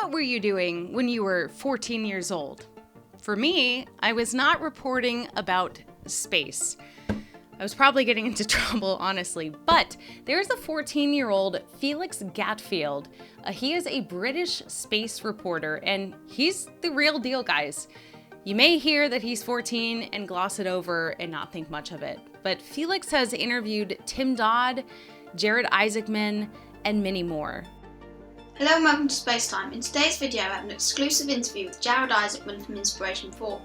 What were you doing when you were 14 years old? For me, I was not reporting about space. I was probably getting into trouble, honestly, but there's a 14-year-old Felix Gatfield. He is a British space reporter, and he's the real deal, guys. You may hear that he's 14 and gloss it over and not think much of it, but Felix has interviewed Tim Dodd, Jared Isaacman, and many more. Hello and welcome to Spacetime. In today's video I have an exclusive interview with Jared Isaacman from Inspiration 4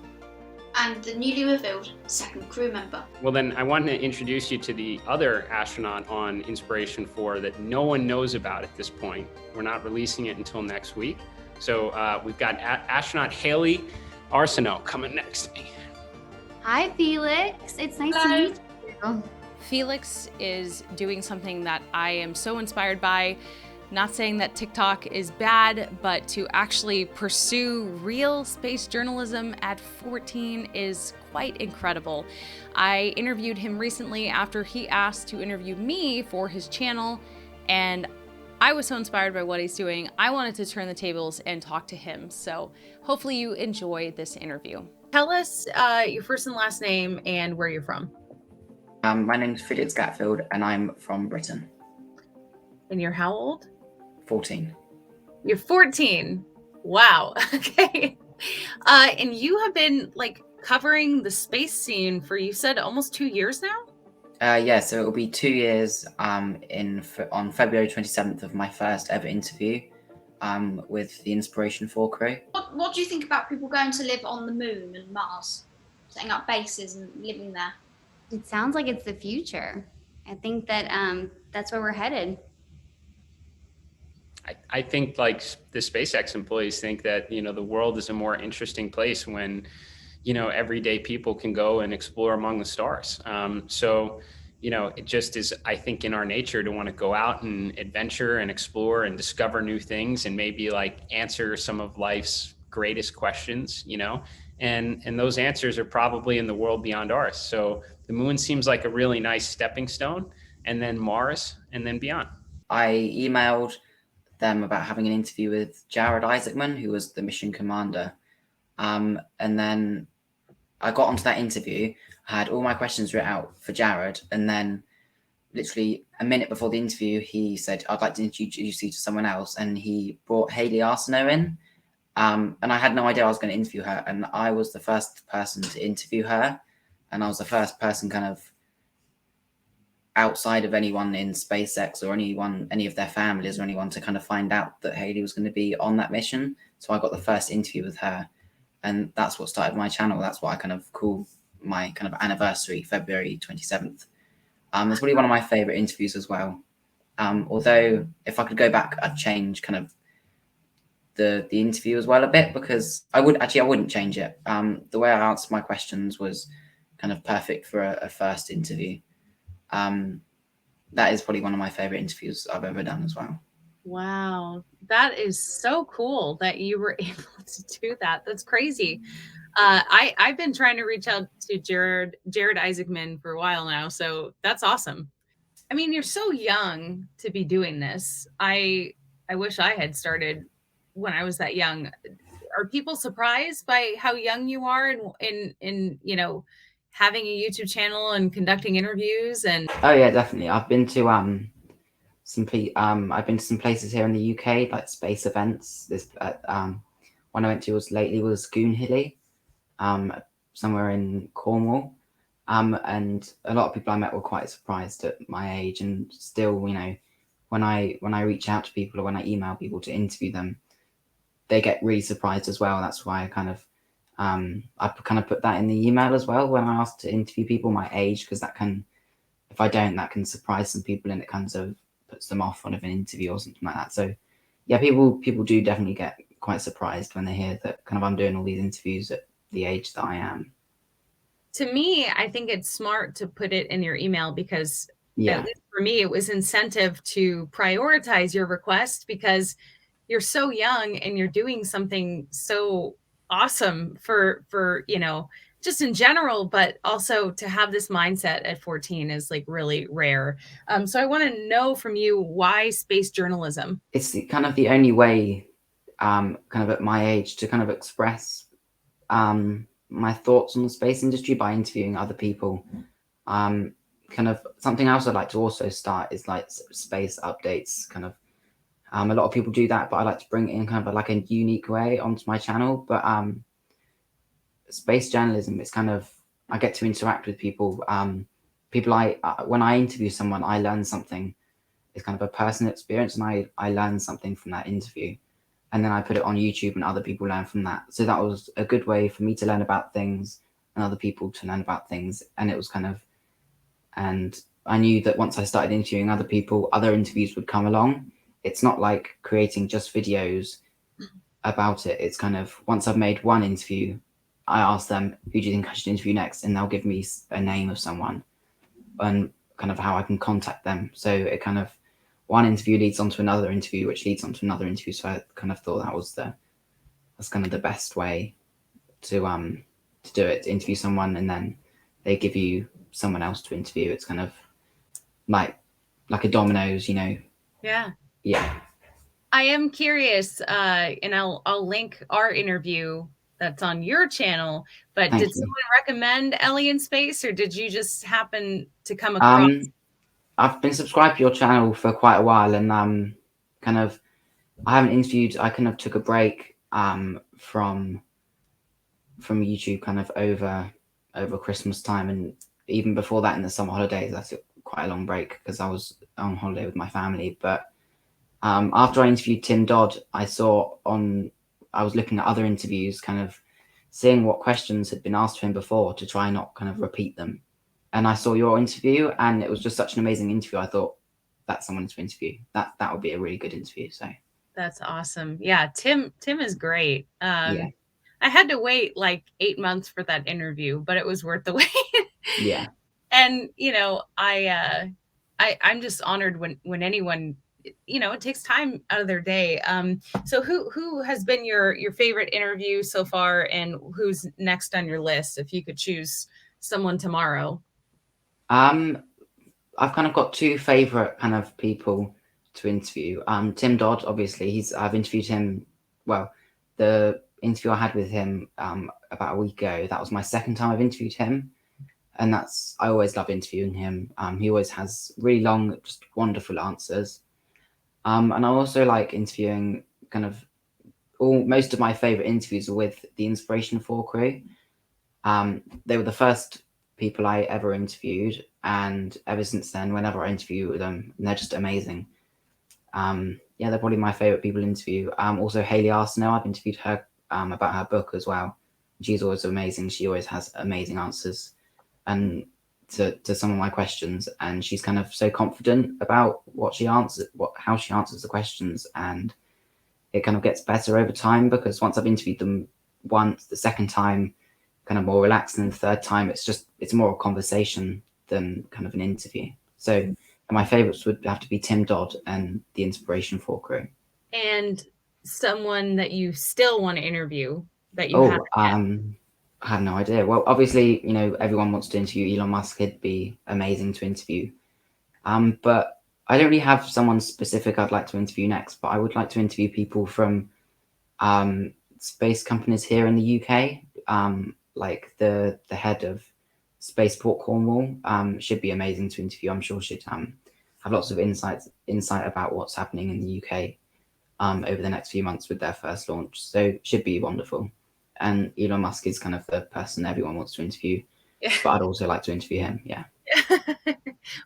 and the newly revealed second crew member. Well, then I want to introduce you to the other astronaut on Inspiration 4 that no one knows about at this point. We're not releasing it until next week. So we've got astronaut Ellie Arcenaux coming next to me. Hi, Felix. It's nice to meet you. Felix is doing something that I am so inspired by. Not saying that TikTok is bad, but to actually pursue real space journalism at 14 is quite incredible. I interviewed him recently after he asked to interview me for his channel, and I was so inspired by what he's doing. I wanted to turn the tables and talk to him. So hopefully you enjoy this interview. Tell us your first and last name and where you're from. My name's Felix Gatfield and I'm from Britain. And you're how old? 14. You're 14. Wow. Okay. And you have been covering the space scene for, you said, almost 2 years now? Yeah, so it'll be 2 years on February 27th of my first ever interview with the Inspiration 4 crew. What do you think about people going to live on the moon and Mars, setting up bases and living there? It sounds like it's the future. I think that that's where we're headed. I think the SpaceX employees think that, the world is a more interesting place when, everyday people can go and explore among the stars. So, it just is, I think, in our nature to want to go out and adventure and explore and discover new things and maybe answer some of life's greatest questions, and those answers are probably in the world beyond ours. So the moon seems like a really nice stepping stone, and then Mars, and then beyond. I emailed them about having an interview with Jared Isaacman, who was the mission commander. And then I got onto that interview. I had all my questions written out for Jared. And then literally a minute before the interview, he said, I'd like to introduce you to someone else. And he brought Ellie Arcenaux in. And I had no idea I was going to interview her. And I was the first person to interview her. And I was the first person kind of outside of anyone in SpaceX or any of their families or anyone to kind of find out that Ellie was going to be on that mission. So I got the first interview with her, and that's what started my channel. That's what I kind of call my kind of anniversary, February 27th. It's really one of my favorite interviews as well. Although if I could go back, I'd change kind of the interview as well a bit, because I wouldn't change it. The way I answered my questions was kind of perfect for a first interview. That is probably one of my favorite interviews I've ever done as well. Wow. That is so cool that you were able to do that. That's crazy. I've been trying to reach out to Jared Isaacman for a while now. So that's awesome. I mean, you're so young to be doing this. I wish I had started when I was that young. Are people surprised by how young you are in having a YouTube channel and conducting interviews? And oh yeah, definitely. I've been to some places here in the UK, like space events. This one I went to lately was Goonhilly, somewhere in Cornwall. And a lot of people I met were quite surprised at my age, and still, when I reach out to people or when I email people to interview them, they get really surprised as well. That's why I kind of put that in the email as well when I ask to interview people, my age, because that can surprise some people, and it kind of puts them off on an interview or something like that. So yeah, people do definitely get quite surprised when they hear that kind of I'm doing all these interviews at the age that I am. To me, I think it's smart to put it in your email because at least for me, it was incentive to prioritize your request because you're so young and you're doing something so awesome for just in general, but also to have this mindset at 14 is really rare. So I want to know from you, why space journalism? It's kind of the only way kind of at my age to kind of express my thoughts on the space industry by interviewing other people. Kind of something else I'd like to also start is like space updates. Kind of a lot of people do that, but I like to bring it in kind of like a unique way onto my channel. But space journalism is kind of, I get to interact with people. People when I interview someone, I learn something. It's kind of a personal experience, and I learn something from that interview, and then I put it on YouTube, and other people learn from that. So that was a good way for me to learn about things and other people to learn about things. And it was kind of, and I knew that once I started interviewing other people, other interviews would come along. It's not like creating just videos about it. It's kind of, once I've made one interview, I ask them, who do you think I should interview next? And they'll give me a name of someone and kind of how I can contact them. So it kind of, one interview leads on to another interview, which leads on to another interview. So I kind of thought that's kind of the best way to do it, to interview someone and then they give you someone else to interview. It's kind of like a dominoes, you know. Yeah. Yeah. I am curious, and I'll link our interview that's on your channel, but Thank did you. someone recommend Ellie in Space, or did you just happen to come across? I've been subscribed to your channel for quite a while, and kind of, I haven't interviewed. I kind of took a break from YouTube kind of over Christmas time, and even before that in the summer holidays, I took quite a long break because I was on holiday with my family. But after I interviewed Tim Dodd, I was looking at other interviews, kind of seeing what questions had been asked to him before to try not kind of repeat them. And I saw your interview, and it was just such an amazing interview. I thought, that's someone to interview. That would be a really good interview. So That's awesome. Yeah, Tim is great. yeah. I had to wait like 8 months for that interview, but it was worth the wait. Yeah. And you know, I'm just honored when anyone, you know, it takes time out of their day. So who has been your favorite interview so far, and who's next on your list if you could choose someone tomorrow? I've kind of got two favorite kind of people to interview. Tim Dodd, obviously, I've interviewed him. Well, the interview I had with him about a week ago, that was my second time I've interviewed him, and I always love interviewing him. He always has really long, just wonderful answers. And I also like interviewing kind of most of my favorite interviews are with the Inspiration 4 crew. They were the first people I ever interviewed, and ever since then, whenever I interview them, they're just amazing. Yeah, they're probably my favorite people to interview. Also Hayley Arcenaux, I've interviewed her about her book as well. She's always amazing. She always has amazing answers and to some of my questions, and she's kind of so confident about what she answers, how she answers the questions, and it kind of gets better over time, because once I've interviewed them once, the second time kind of more relaxed, and the third time it's more a conversation than kind of an interview. So my favorites would have to be Tim Dodd and the Inspiration 4 crew. And someone that you still want to interview that you haven't yet? I have no idea. Well, obviously, you know, everyone wants to interview Elon Musk. It'd be amazing to interview. But I don't really have someone specific I'd like to interview next, but I would like to interview people from space companies here in the UK. Like the head of Spaceport Cornwall should be amazing to interview. I'm sure she'd have lots of insight about what's happening in the UK over the next few months with their first launch. So should be wonderful. And Elon Musk is kind of the person everyone wants to interview, but I'd also like to interview him. Yeah.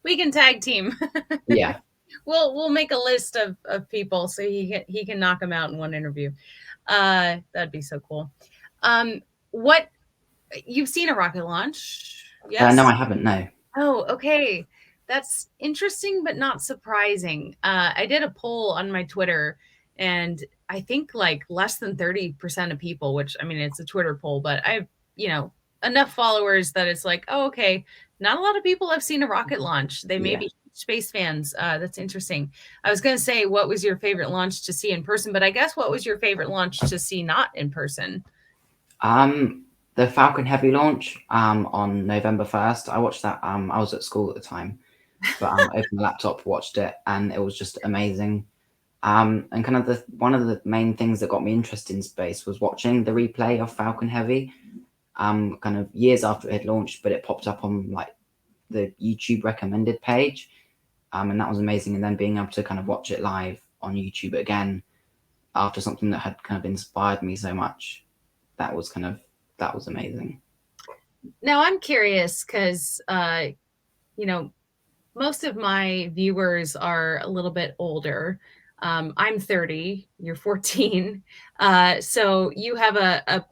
We can tag team. Yeah. We'll make a list of people so he can knock them out in one interview. That'd be so cool. What, you've seen a rocket launch? Yes. No, I haven't. No. Oh, okay. That's interesting, but not surprising. I did a poll on my Twitter, and I think like less than 30% of people, which, I mean, it's a Twitter poll, but I've, you know, enough followers that it's like, oh, okay, not a lot of people have seen a rocket launch. They may be space fans. That's interesting. I was going to say, what was your favorite launch to see in person? But I guess what was your favorite launch to see not in person? The Falcon Heavy launch on November 1st. I watched that. I was at school at the time, but I opened the laptop, watched it, and it was just amazing. And kind of one of the main things that got me interested in space was watching the replay of Falcon Heavy, kind of years after it had launched, but it popped up on like the YouTube recommended page. And that was amazing. And then being able to kind of watch it live on YouTube again after something that had kind of inspired me so much, that was amazing. Now I'm curious because, most of my viewers are a little bit older. I'm 30, you're 14. So you have a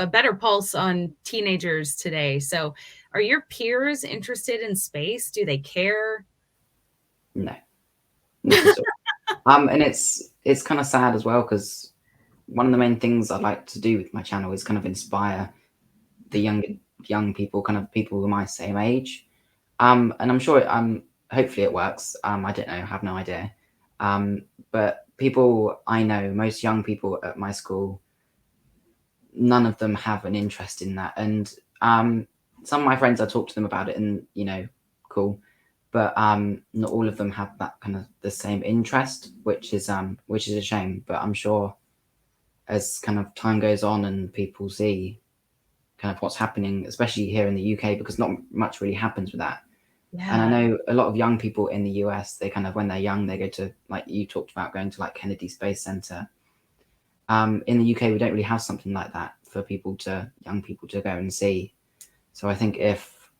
better pulse on teenagers today. So are your peers interested in space? Do they care? No. And it's kind of sad as well, because one of the main things I like to do with my channel is kind of inspire the young people, kind of people who are my same age. And I'm sure hopefully it works. I don't know, I have no idea. But people I know, most young people at my school, none of them have an interest in that. And some of my friends, I talk to them about it, and cool. But not all of them have that kind of the same interest, which is a shame. But I'm sure as kind of time goes on and people see kind of what's happening, especially here in the UK, because not much really happens with that. Yeah. And I know a lot of young people in the US, they kind of, when they're young, they go to, like you talked about, going to like Kennedy Space Center. In the UK, we don't really have something like that for young people to go and see. So I think if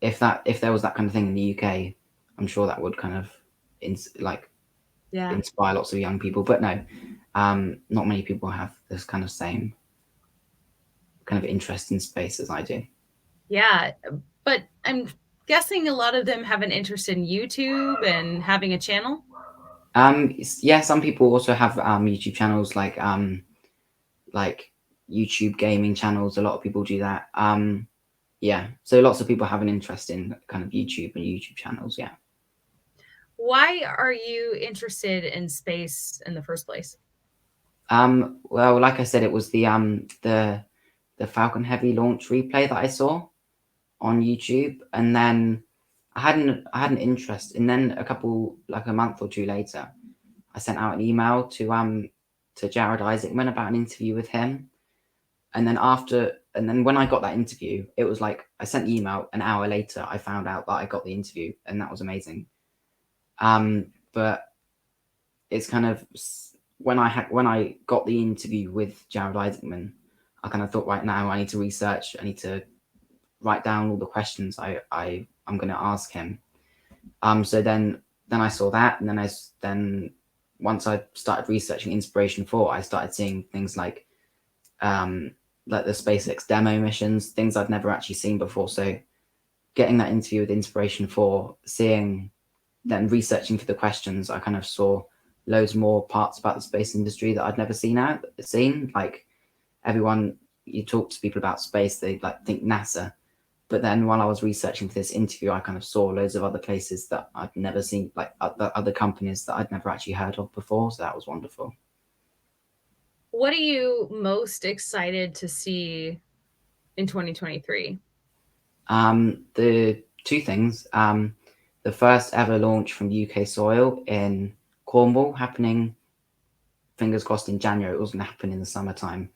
there was that kind of thing in the UK, I'm sure that would kind of inspire lots of young people. But no, not many people have this kind of same kind of interest in space as I do. Yeah, but I'm guessing a lot of them have an interest in YouTube and having a channel. Yeah, some people also have YouTube channels, like YouTube gaming channels. A lot of people do that. Yeah, so lots of people have an interest in kind of YouTube and YouTube channels. Yeah. Why are you interested in space in the first place? Well, like I said, it was the Falcon Heavy launch replay that I saw on YouTube, and then I had an interest, and then a month or two later, I sent out an email to Jared Isaacman about an interview with him, and then when I got that interview, it was like I sent the email, an hour later I found out that I got the interview, and that was amazing. But it's kind of when I got the interview with Jared Isaacman, I kind of thought, right now I need to research, I need to write down all the questions I'm going to ask him. So then I saw that, and then once I started researching Inspiration 4, I started seeing things like the SpaceX demo missions, things I'd never actually seen before. So getting that interview with Inspiration 4, then researching for the questions, I kind of saw loads more parts about the space industry that I'd never seen. Like everyone, you talk to people about space, they like think NASA. But then while I was researching for this interview, I kind of saw loads of other places that I'd never seen, like other companies that I'd never actually heard of before. So that was wonderful. What are you most excited to see in 2023? The two things. The first ever launch from UK soil in Cornwall, happening, fingers crossed, in January. It was going to happen in the summertime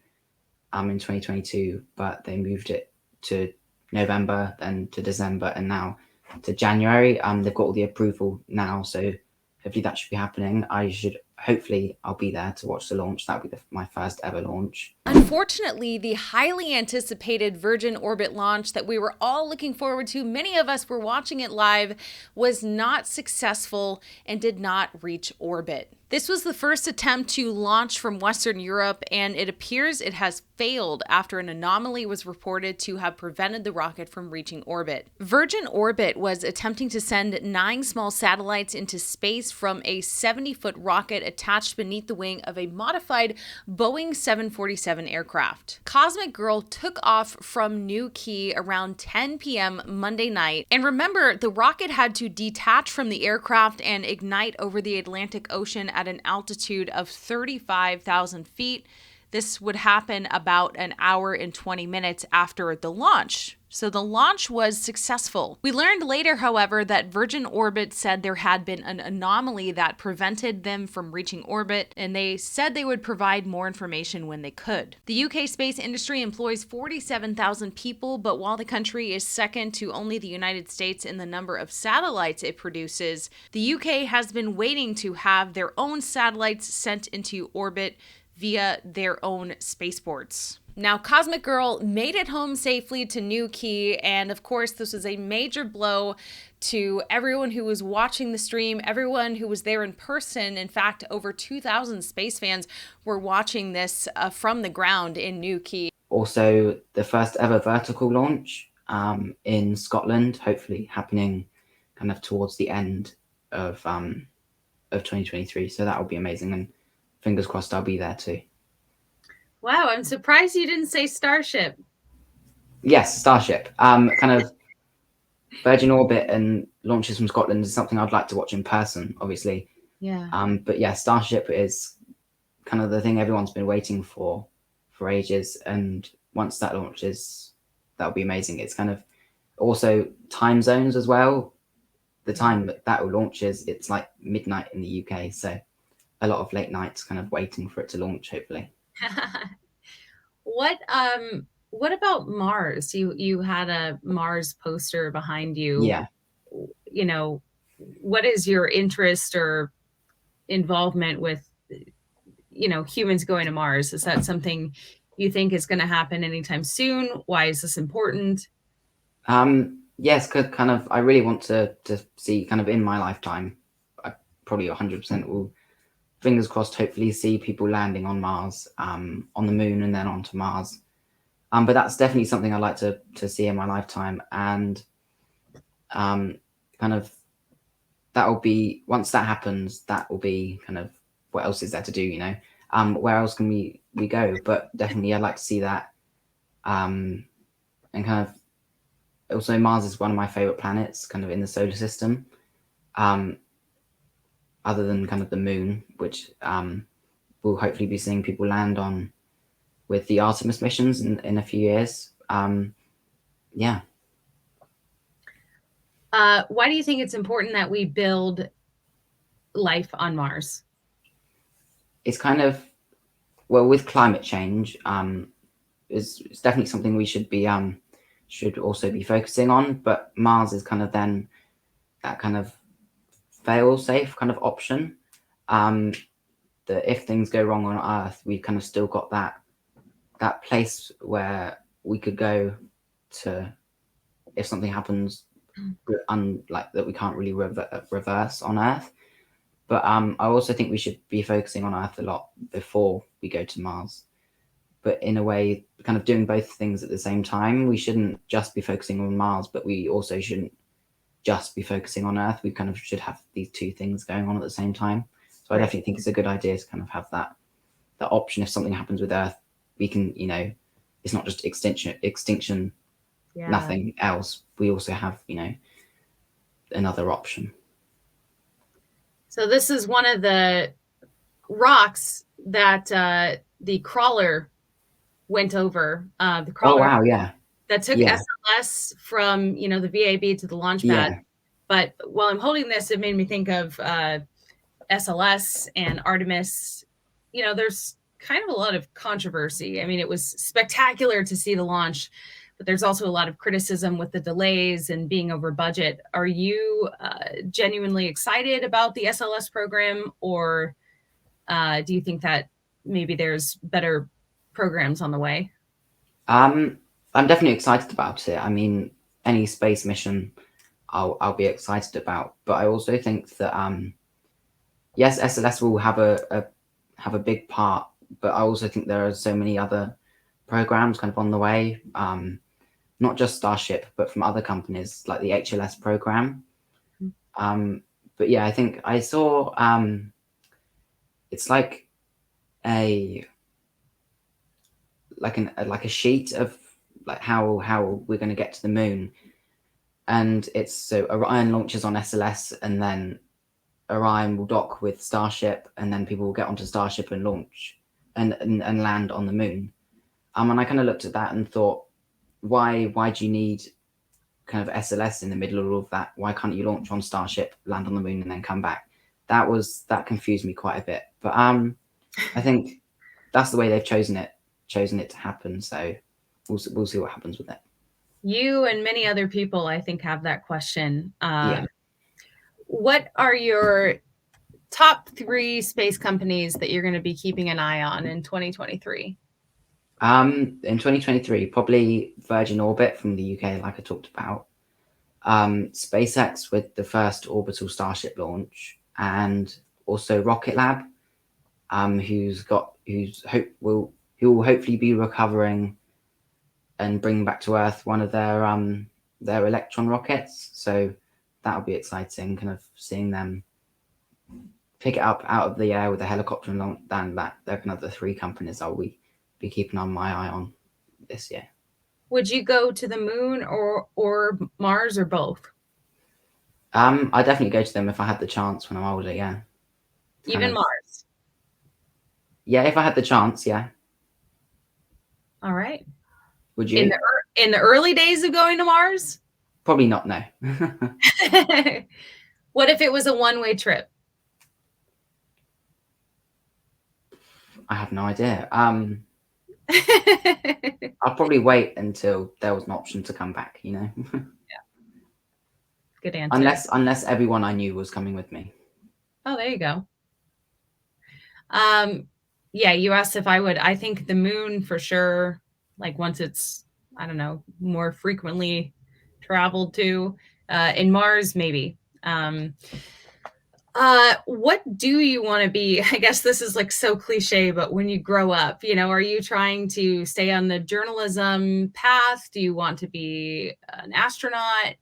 in 2022, but they moved it to November, then to December, and now to January. They've got all the approval now, so hopefully that should be happening. Hopefully I'll be there to watch the launch. That'll be my first ever launch. Unfortunately, the highly anticipated Virgin Orbit launch that we were all looking forward to, many of us were watching it live, was not successful and did not reach orbit. This was the first attempt to launch from Western Europe, and it appears it has failed after an anomaly was reported to have prevented the rocket from reaching orbit. Virgin Orbit was attempting to send 9 small satellites into space from a 70-foot rocket attached beneath the wing of a modified Boeing 747 aircraft. Cosmic Girl took off from New Quay around 10 p.m. Monday night, and remember, the rocket had to detach from the aircraft and ignite over the Atlantic Ocean at an altitude of 35,000 feet. This would happen about an hour and 20 minutes after the launch. So the launch was successful. We learned later, however, that Virgin Orbit said there had been an anomaly that prevented them from reaching orbit, and they said they would provide more information when they could. The UK space industry employs 47,000 people, but while the country is second to only the United States in the number of satellites it produces, the UK has been waiting to have their own satellites sent into orbit via their own spaceports. Now, Cosmic Girl made it home safely to New Key, and of course, this was a major blow to everyone who was watching the stream, everyone who was there in person. In fact, over 2,000 space fans were watching this from the ground in New Key. Also, the first ever vertical launch in Scotland, hopefully happening kind of towards the end of 2023. So that will be amazing, and fingers crossed I'll be there too. Wow, I'm surprised you didn't say Starship. Yes, Starship. Kind of Virgin Orbit and launches from Scotland is something I'd like to watch in person, obviously. Yeah. But yeah, Starship is kind of the thing everyone's been waiting for ages, and once that launches, that'll be amazing. It's kind of also time zones as well. The time that launches, it's like midnight in the UK, so a lot of late nights kind of waiting for it to launch, hopefully. What about Mars? You had a Mars poster behind you. Yeah. You know, what is your interest or involvement with, you know, humans going to Mars? Is that something you think is going to happen anytime soon? Why is this important? Yes, kind of. I really want to see kind of in my lifetime. I probably 100% will. Fingers crossed, hopefully see people landing on Mars, on the moon, and then onto Mars. But that's definitely something I'd like to see in my lifetime. And kind of that will be, once that happens, that will be kind of, what else is there to do, you know? Where else can we go? But definitely I'd like to see that. And kind of, also Mars is one of my favorite planets kind of in the solar system. Other than kind of the moon, which we'll hopefully be seeing people land on with the Artemis missions in a few years. Yeah. Why do you think it's important that we build life on Mars? It's kind of, well, with climate change, it's definitely something we should also be focusing on. But Mars is kind of then that kind of fail-safe kind of option, that if things go wrong on Earth, we've kind of still got that place where we could go to if something happens like that we can't really reverse on Earth. But I also think we should be focusing on Earth a lot before we go to Mars, but in a way kind of doing both things at the same time. We shouldn't just be focusing on Mars, but we also shouldn't just be focusing on Earth. We kind of should have these two things going on at the same time. So I definitely think it's a good idea to kind of have that option. If something happens with Earth, we can, you know, it's not just extinction, nothing else. We also have, you know, another option. So this is one of the rocks that the crawler went over. The crawler. Oh wow, yeah. That took SLS from, you know, the VAB to the launch pad. Yeah. But while I'm holding this, it made me think of SLS and Artemis. You know, there's kind of a lot of controversy. I mean, it was spectacular to see the launch, but there's also a lot of criticism with the delays and being over budget. Are you genuinely excited about the SLS program, or do you think that maybe there's better programs on the way? I'm definitely excited about it. I mean, any space mission I'll be excited about, but I also think that yes, SLS will have a big part, but I also think there are so many other programs kind of on the way, not just Starship, but from other companies like the HLS program. But yeah, I think I saw it's like a sheet of like how we're going to get to the moon, and it's so Orion launches on SLS, and then Orion will dock with Starship, and then people will get onto Starship and launch and land on the moon. And I kind of looked at that and thought, why do you need kind of SLS in the middle of all of that? Why can't you launch on Starship, land on the moon, and then come back? That confused me quite a bit. But I think that's the way they've chosen it to happen. So we'll see what happens with it. You and many other people, I think, have that question. Yeah. What are your top 3 space companies that you're going to be keeping an eye on in 2023? In 2023, probably Virgin Orbit from the UK, like I talked about. SpaceX with the first orbital Starship launch, and also Rocket Lab, who will hopefully be recovering and bringing back to Earth one of their Electron rockets. So that'll be exciting, kind of seeing them pick it up out of the air with a helicopter and land that. They're kind of the 3 companies I'll be keeping on my eye on this year. Would you go to the moon or Mars or both? I'd definitely go to them if I had the chance when I'm older, yeah. Even Mars? Yeah, if I had the chance, yeah. All right. Would you? In the early days of going to Mars? Probably not, no. What if it was a one-way trip? I have no idea. I'll probably wait until there was an option to come back, you know? Yeah. Good answer. Unless everyone I knew was coming with me. Oh, there you go. Yeah, you asked if I would. I think the moon for sure, like once it's, I don't know, more frequently traveled to. In Mars, maybe. What do you want to be? I guess this is like so cliche, but when you grow up, you know, are you trying to stay on the journalism path? Do you want to be an astronaut?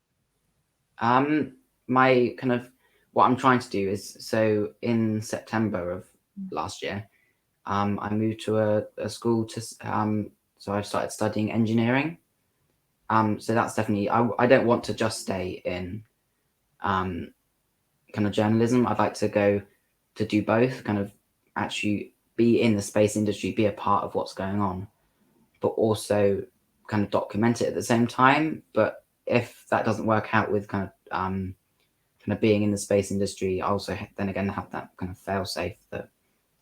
My kind of what I'm trying to do is, so in September of last year, I moved to a school to so I started studying engineering. So that's definitely, I don't want to just stay in kind of journalism. I'd like to go to do both, kind of actually be in the space industry, be a part of what's going on, but also kind of document it at the same time. But if that doesn't work out with kind of being in the space industry, I also then again have that kind of fail safe that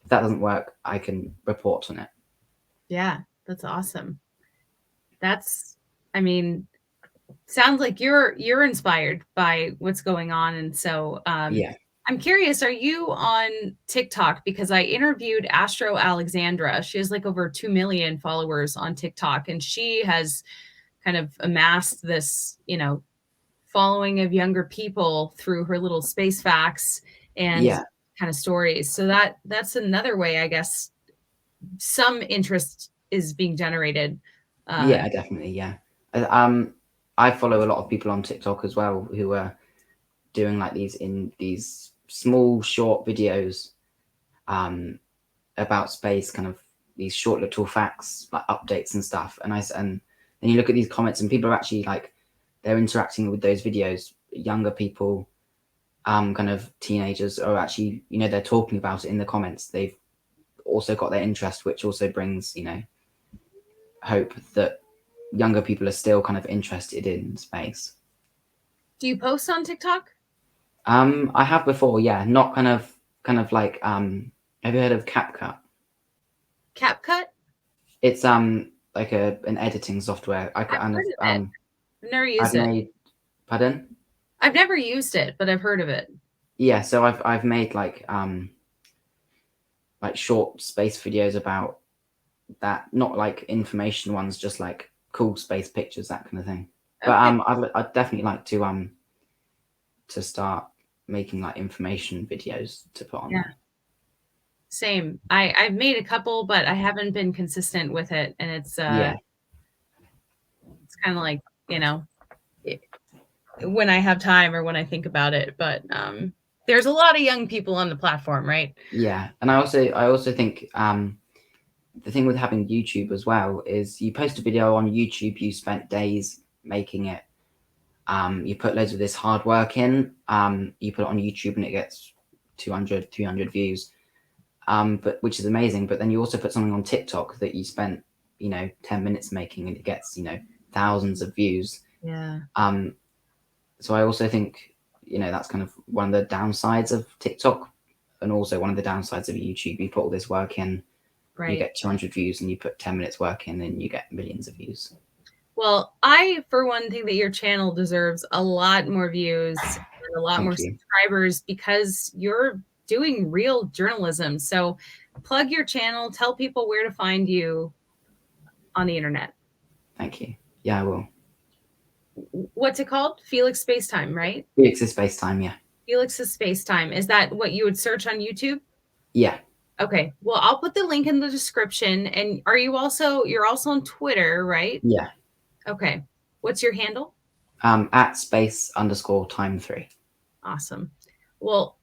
if that doesn't work, I can report on it. Yeah, that's awesome. I mean, sounds like you're inspired by what's going on. And so yeah. I'm curious, are you on TikTok? Because I interviewed Astro Alexandra. She has like over 2 million followers on TikTok, and she has kind of amassed this, you know, following of younger people through her little space facts and kind of stories. So that's another way, I guess, some interest is being generated. Yeah, definitely. Yeah. I follow a lot of people on TikTok as well who are doing like these small short videos about space, kind of these short little facts, like updates and stuff. And then you look at these comments and people are actually like, they're interacting with those videos. Younger people, kind of teenagers are actually, you know, they're talking about it in the comments. They've also got their interest, which also brings, you know, hope that younger people are still kind of interested in space. Do you post on TikTok? I have before, yeah. Not kind of like have you heard of CapCut? CapCut? It's like an editing software. I've never used it. Pardon? I've never used it, but I've heard of it. Yeah, so I've made like short space videos about that, not like information ones, just like cool space pictures, that kind of thing. Okay. But I'd definitely like to start making like information videos to put on. Yeah. Same. I've made a couple, but I haven't been consistent with it, and it's it's kind of like, you know, when I have time or when I think about it. But there's a lot of young people on the platform, right? Yeah, and I also think the thing with having YouTube as well is you post a video on YouTube, you spent days making it. You put loads of this hard work in, you put it on YouTube and it gets 200, 300 views. but which is amazing. But then you also put something on TikTok that you spent, 10 minutes making, and it gets, thousands of views. Yeah. So I also think, that's kind of one of the downsides of TikTok, and also one of the downsides of YouTube. You put all this work in, Right. you get 200 views, and you put 10 minutes work in, and you get millions of views. Well, I, for one, think that your channel deserves a lot more views and a lot more subscribers, because you're doing real journalism. So plug your channel, tell people where to find you on the internet. Thank you. Yeah, I will. What's it called? Felix Spacetime, right? Felix's Spacetime, yeah. Felix's Spacetime. Is that what you would search on YouTube? Yeah. Okay. Well, I'll put the link in the description. And you're also on Twitter, right? Yeah. Okay. What's your handle? At space_time3. Awesome. Well,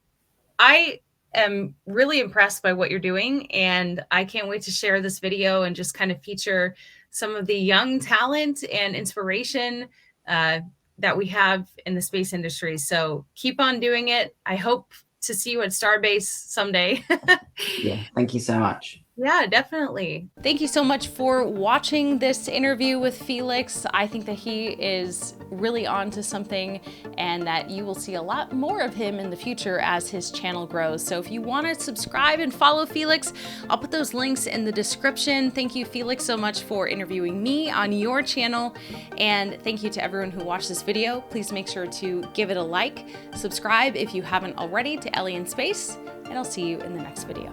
I am really impressed by what you're doing, and I can't wait to share this video and just kind of feature some of the young talent and inspiration that we have in the space industry. So keep on doing it. I hope to see you at Starbase someday. Yeah, thank you so much. Yeah, definitely. Thank you so much for watching this interview with Felix. I think that he is really onto something, and that you will see a lot more of him in the future as his channel grows. So if you want to subscribe and follow Felix, I'll put those links in the description. Thank you, Felix, so much for interviewing me on your channel. And thank you to everyone who watched this video. Please make sure to give it a like, subscribe if you haven't already to Ellie in Space, and I'll see you in the next video.